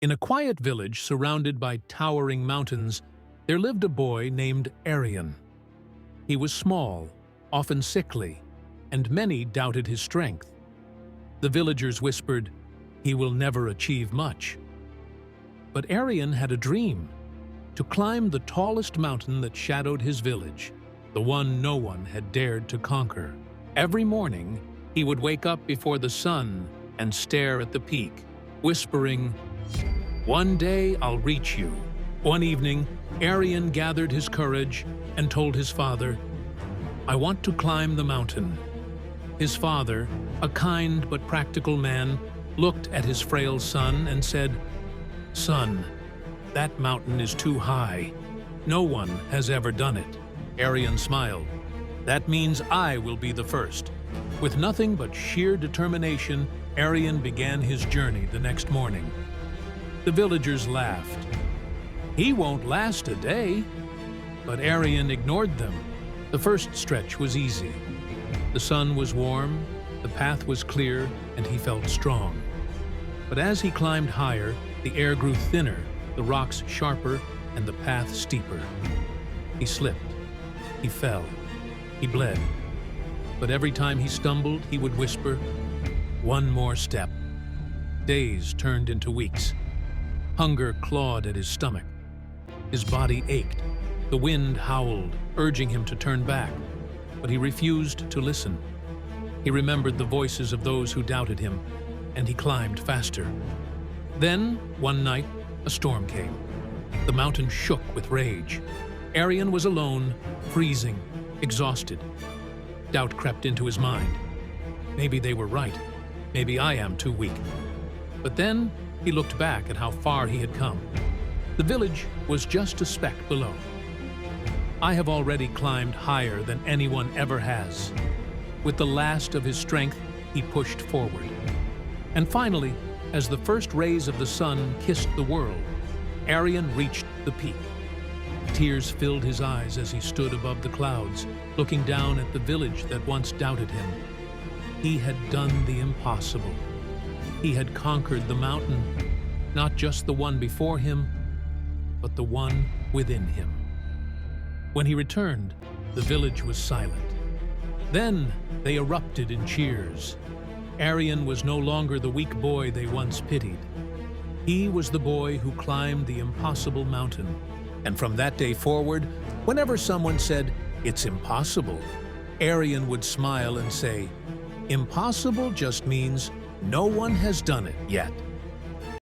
In a quiet village surrounded by towering mountains, there lived a boy named Aryan. He was small, often sickly, and many doubted his strength. The villagers whispered, "He will never achieve much." But Aryan had a dream: to climb the tallest mountain that shadowed his village, the one no one had dared to conquer. Every morning, he would wake up before the sun and stare at the peak, whispering, "One day I'll reach you." One evening, Aryan gathered his courage and told his father, "I want to climb the mountain." His father, a kind but practical man, looked at his frail son and said, "Son, that mountain is too high. No one has ever done it." Aryan smiled. "That means I will be the first." With nothing but sheer determination, Aryan began his journey the next morning. The villagers laughed. "He won't last a day." But Aryan ignored them. The first stretch was easy. The sun was warm, the path was clear, and he felt strong. But as he climbed higher, the air grew thinner, the rocks sharper, and the path steeper. He slipped. He fell. He bled. But every time he stumbled, he would whisper, "One more step." Days turned into weeks. Hunger clawed at his stomach. His body ached. The wind howled, urging him to turn back. But he refused to listen. He remembered the voices of those who doubted him, and he climbed faster. Then, one night, a storm came. The mountain shook with rage. Aryan was alone, freezing, exhausted. Doubt crept into his mind. Maybe they were right. Maybe I am too weak. But then he looked back at how far he had come. The village was just a speck below. I have already climbed higher than anyone ever has. With the last of his strength, he pushed forward. And finally, as the first rays of the sun kissed the world, Aryan reached the peak. Tears filled his eyes as he stood above the clouds, looking down at the village that once doubted him. He had done the impossible. He had conquered the mountain, not just the one before him, but the one within him. When he returned, the village was silent. Then they erupted in cheers. Aryan was no longer the weak boy they once pitied. He was the boy who climbed the impossible mountain. And from that day forward, whenever someone said, "It's impossible," Aryan would smile and say, "Impossible just means no one has done it yet."